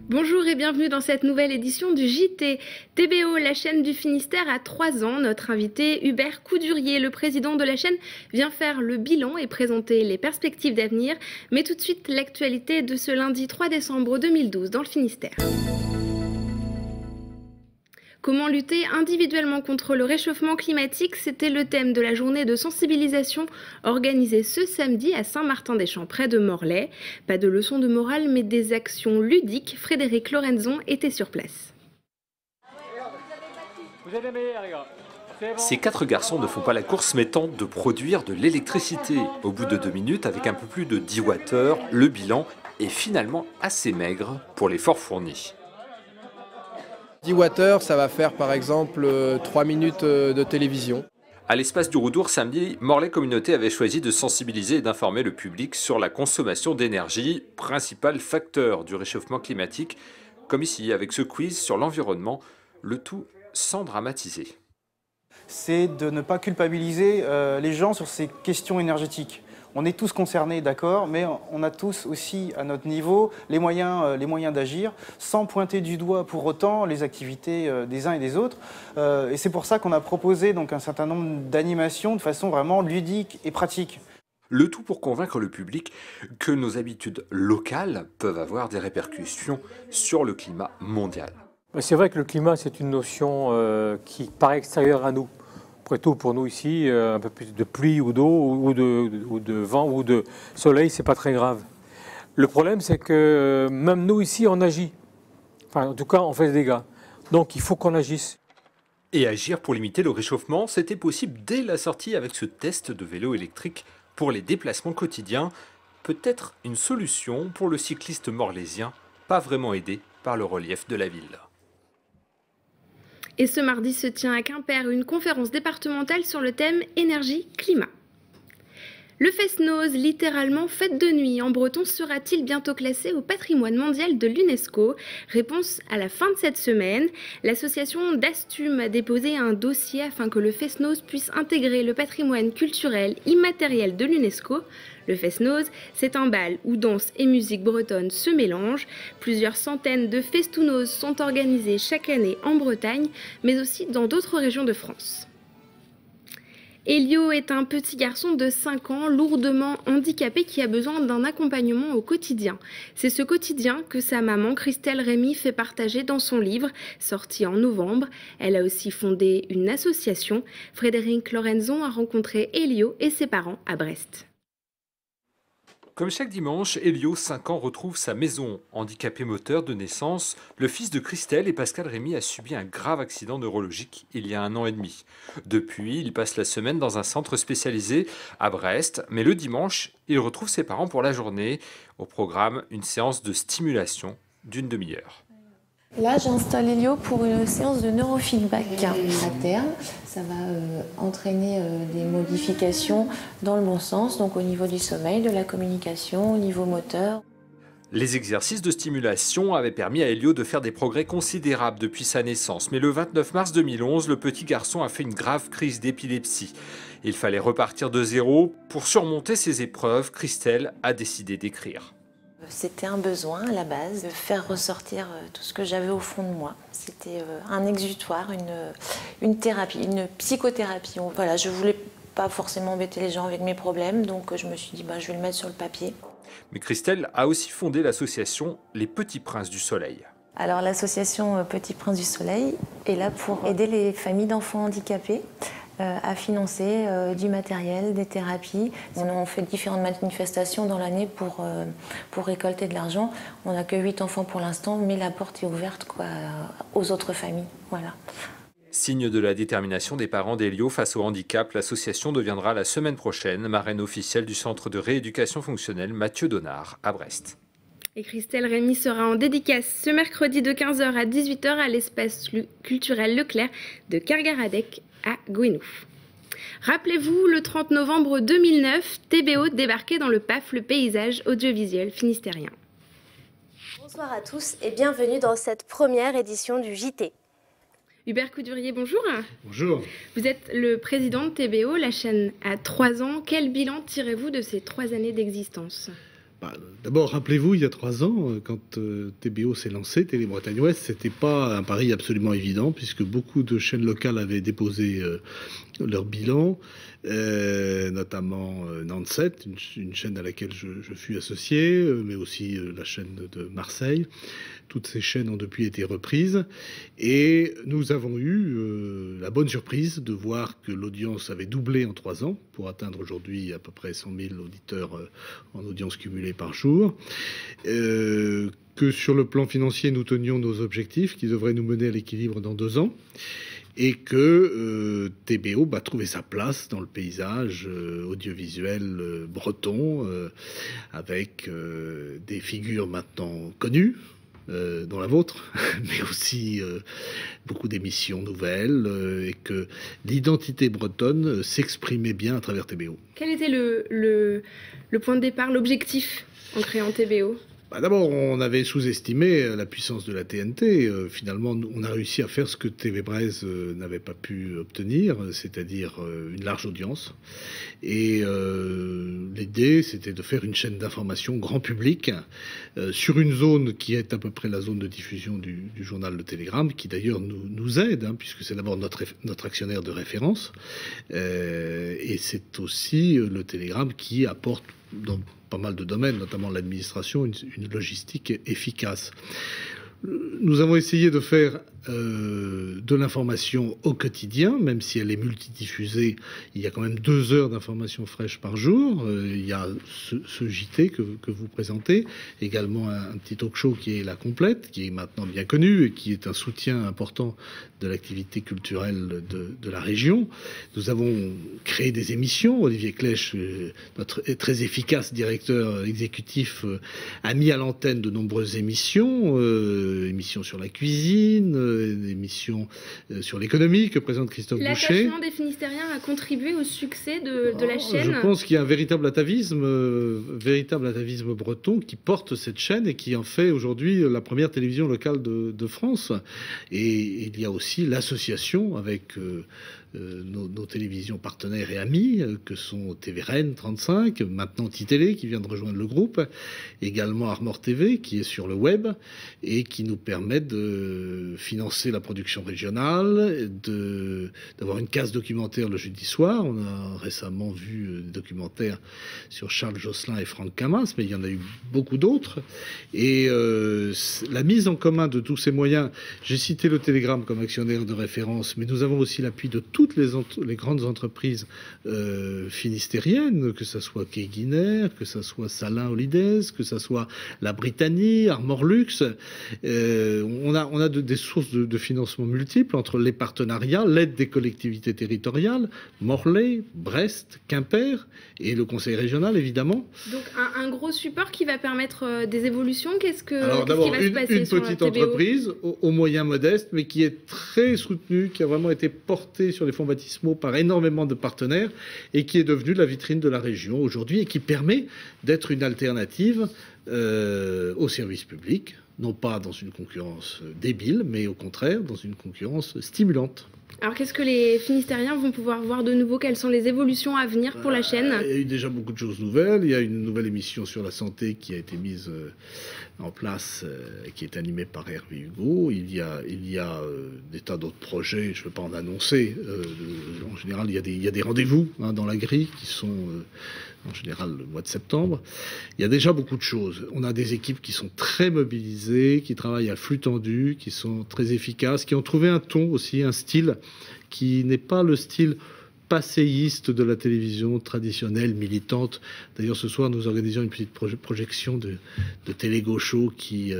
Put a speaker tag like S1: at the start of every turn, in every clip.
S1: Bonjour et bienvenue dans cette nouvelle édition du JT. TBO, la chaîne du Finistère, a 3 ans. Notre invité, Hubert Coudurier, le président de la chaîne, vient faire le bilan et présenter les perspectives d'avenir. Mais tout de suite, l'actualité de ce lundi 3 décembre 2012 dans le Finistère. Comment lutter individuellement contre le réchauffement climatique? C'était le thème de la journée de sensibilisation organisée ce samedi à Saint-Martin-des-Champs, près de Morlaix. Pas de leçons de morale, mais des actions ludiques. Frédéric Lorenzon était sur place.
S2: Ces 4 garçons ne font pas la course mais tentent de produire de l'électricité. Au bout de 2 minutes, avec un peu plus de 10 Wh, le bilan est finalement assez maigre pour l'effort fourni.
S3: 10 Wh, ça va faire par exemple 3 minutes de télévision.
S2: À l'espace du Roudour, samedi, Morlaix Communauté avait choisi de sensibiliser et d'informer le public sur la consommation d'énergie, principal facteur du réchauffement climatique, comme ici avec ce quiz sur l'environnement, le tout sans dramatiser.
S4: C'est de ne pas culpabiliser les gens sur ces questions énergétiques. On est tous concernés, d'accord, mais on a tous aussi, à notre niveau, les moyens d'agir, sans pointer du doigt pour autant les activités des uns et des autres. Et c'est pour ça qu'on a proposé donc un certain nombre d'animations de façon vraiment ludique et pratique.
S2: Le tout pour convaincre le public que nos habitudes locales peuvent avoir des répercussions sur le climat mondial.
S5: C'est vrai que le climat, c'est une notion qui paraît extérieure à nous. Après tout, pour nous ici, un peu plus de pluie ou d'eau, ou de vent, ou de soleil, c'est pas très grave. Le problème, c'est que même nous ici, on agit. Enfin, en tout cas, on fait des dégâts. Donc, il faut qu'on agisse.
S2: Et agir pour limiter le réchauffement, c'était possible dès la sortie avec ce test de vélo électrique pour les déplacements quotidiens. Peut-être une solution pour le cycliste morlaisien, pas vraiment aidé par le relief de la ville.
S1: Et ce mardi se tient à Quimper une conférence départementale sur le thème énergie-climat. Le Fest-Noz, littéralement fête de nuit en breton, sera-t-il bientôt classé au patrimoine mondial de l'UNESCO? Réponse à la fin de cette semaine. L'association d'Astum a déposé un dossier afin que le Fest-Noz puisse intégrer le patrimoine culturel immatériel de l'UNESCO. Le Fest-Noz, c'est un bal où danse et musique bretonne se mélangent. Plusieurs centaines de Festounozes sont organisés chaque année en Bretagne, mais aussi dans d'autres régions de France. Elio est un petit garçon de 5 ans, lourdement handicapé, qui a besoin d'un accompagnement au quotidien. C'est ce quotidien que sa maman, Christelle Rémy, fait partager dans son livre, sorti en novembre. Elle a aussi fondé une association. Frédéric Lorenzon a rencontré Elio et ses parents à Brest.
S2: Comme chaque dimanche, Elio, 5 ans, retrouve sa maison. Handicapé moteur de naissance, le fils de Christelle et Pascal Rémy a subi un grave accident neurologique il y a 1 an et demi. Depuis, il passe la semaine dans un centre spécialisé à Brest, mais le dimanche, il retrouve ses parents pour la journée. Au programme, une séance de stimulation d'une demi-heure.
S6: Là, j'installe Elio pour une séance de neurofeedback. À terme, ça va entraîner des modifications dans le bon sens, donc au niveau du sommeil, de la communication, au niveau moteur.
S2: Les exercices de stimulation avaient permis à Elio de faire des progrès considérables depuis sa naissance. Mais le 29 mars 2011, le petit garçon a fait une grave crise d'épilepsie. Il fallait repartir de zéro. Pour surmonter ces épreuves, Christelle a décidé d'écrire.
S6: C'était un besoin à la base, de faire ressortir tout ce que j'avais au fond de moi. C'était un exutoire, une thérapie, une psychothérapie. Voilà, je ne voulais pas forcément embêter les gens avec mes problèmes, donc je me suis dit je vais le mettre sur le papier.
S2: Mais Christelle a aussi fondé l'association Les Petits Princes du Soleil.
S6: Alors l'association Petits Princes du Soleil est là pour aider les familles d'enfants handicapés à financer du matériel, des thérapies. On fait différentes manifestations dans l'année pour récolter de l'argent. On n'a que 8 enfants pour l'instant, mais la porte est ouverte aux autres familles. Voilà.
S2: Signe de la détermination des parents d'Elio face au handicap, l'association deviendra la semaine prochaine marraine officielle du centre de rééducation fonctionnelle Mathieu Donnard à Brest.
S1: Et Christelle Rémy sera en dédicace ce mercredi de 15 h à 18 h à l'espace culturel Leclerc de Kergaradec à Gouinouf. Rappelez-vous, le 30 novembre 2009, TBO débarquait dans le PAF, le paysage audiovisuel finistérien.
S7: Bonsoir à tous et bienvenue dans cette première édition du JT.
S1: Hubert Coudurier, bonjour.
S7: Bonjour.
S1: Vous êtes le président de TBO, la chaîne a 3 ans. Quel bilan tirez-vous de ces 3 années d'existence ?
S7: D'abord, rappelez-vous, il y a 3 ans, quand TBO s'est lancé, Télé Bretagne Ouest, c'était pas un pari absolument évident, puisque beaucoup de chaînes locales avaient déposé leur bilan, notamment Nantes 7, une chaîne à laquelle je suis associé, mais aussi la chaîne de Marseille. Toutes ces chaînes ont depuis été reprises. Et nous avons eu la bonne surprise de voir que l'audience avait doublé en 3 ans, pour atteindre aujourd'hui à peu près 100 000 auditeurs en audience cumulée par jour. Que sur le plan financier, nous tenions nos objectifs qui devraient nous mener à l'équilibre dans 2 ans. Et que TBO trouvait sa place dans le paysage audiovisuel breton, avec des figures maintenant connues, dont la vôtre, mais aussi beaucoup d'émissions nouvelles, et que l'identité bretonne s'exprimait bien à travers TBO.
S1: Quel était le point de départ, l'objectif en créant TBO ?
S7: D'abord, on avait sous-estimé la puissance de la TNT. Finalement, on a réussi à faire ce que TV Brez n'avait pas pu obtenir, c'est-à-dire une large audience. Et l'idée, c'était de faire une chaîne d'information grand public sur une zone qui est à peu près la zone de diffusion du journal Le Télégramme, qui d'ailleurs nous aide, puisque c'est d'abord notre actionnaire de référence. Et c'est aussi Le Télégramme qui apporte dans pas mal de domaines, notamment l'administration, une logistique efficace. Nous avons essayé de faire de l'information au quotidien, même si elle est multidiffusée. Il y a quand même 2 heures d'information fraîche par jour. Il y a ce JT que vous présentez, également un petit talk show qui est La Complète, qui est maintenant bien connu et qui est un soutien important de l'activité culturelle de la région. Nous avons créé des émissions. Olivier Clèche, notre très efficace directeur exécutif, a mis à l'antenne de nombreuses émissions, émissions sur la cuisine, émissions sur l'économie que présente Christophe Boucher.
S1: L'attachement des Finistériens a contribué au succès de la chaîne.
S7: Je pense qu'il y a un véritable atavisme breton qui porte cette chaîne et qui en fait aujourd'hui la première télévision locale de France. Et il y a aussi l'association avec nos télévisions partenaires et amis, que sont TVRN 35, maintenant Titélé qui vient de rejoindre le groupe, également Armor TV qui est sur le web et qui nous permet de financer la production régionale, d'avoir une case documentaire le jeudi soir. On a récemment vu des documentaires sur Charles Josselin et Franck Camas, mais il y en a eu beaucoup d'autres. Et la mise en commun de tous ces moyens, j'ai cité le Télégramme comme actionnaire de référence, mais nous avons aussi l'appui de toutes les grandes entreprises finistériennes, que ce soit Quai Guiner, que ce soit Salin Holidays, que ce soit la Britannie, Armor Luxe. On a des sources de financement multiples entre les partenariats, l'aide des collectivités territoriales, Morlaix, Brest, Quimper et le conseil régional évidemment.
S1: Donc un gros support qui va permettre des évolutions. Qu'est-ce qui va se passer
S7: une
S1: sur
S7: petite
S1: la TBO ?
S7: entreprise aux moyens modestes, mais qui est très soutenue, qui a vraiment été portée sur les fonds baptismaux par énormément de partenaires et qui est devenue la vitrine de la région aujourd'hui et qui permet d'être une alternative au service public, non pas dans une concurrence débile, mais au contraire dans une concurrence stimulante.
S1: Alors qu'est-ce que les Finistériens vont pouvoir voir de nouveau ? Quelles sont les évolutions à venir pour la chaîne ?
S7: Il y a eu déjà beaucoup de choses nouvelles. Il y a une nouvelle émission sur la santé qui a été mise en place, qui est animée par Hervé Hugo. Il y a des tas d'autres projets, je ne veux pas en annoncer. En général, il y a des rendez-vous dans la grille qui sont en général le mois de septembre. Il y a déjà beaucoup de choses. On a des équipes qui sont très mobilisées, qui travaillent à flux tendu, qui sont très efficaces, qui ont trouvé un ton aussi, un style qui n'est pas le style passéiste de la télévision traditionnelle, militante. D'ailleurs, ce soir, nous organisons une petite projection de télé-gaucho qui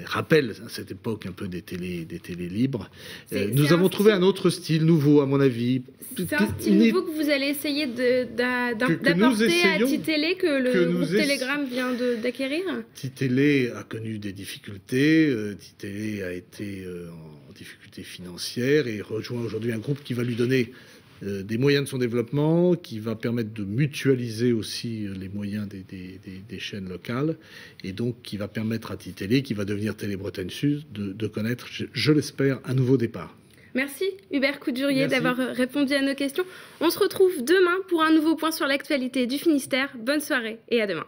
S7: rappelle à cette époque un peu des télés libres. Nous avons trouvé un autre style nouveau, à mon avis.
S1: C'est un style nouveau que vous allez essayer d'apporter à Titélé, que le groupe Télégramme vient d'acquérir ?
S7: Titélé a connu des difficultés. Titélé a été en difficulté financière et rejoint aujourd'hui un groupe qui va lui donner des moyens de son développement, qui va permettre de mutualiser aussi les moyens des chaînes locales, et donc qui va permettre à Titélé, qui va devenir Télé Bretagne Sud, de connaître, je l'espère, un nouveau départ.
S1: Merci Hubert Coudurier d'avoir répondu à nos questions. On se retrouve demain pour un nouveau point sur l'actualité du Finistère. Bonne soirée et à demain.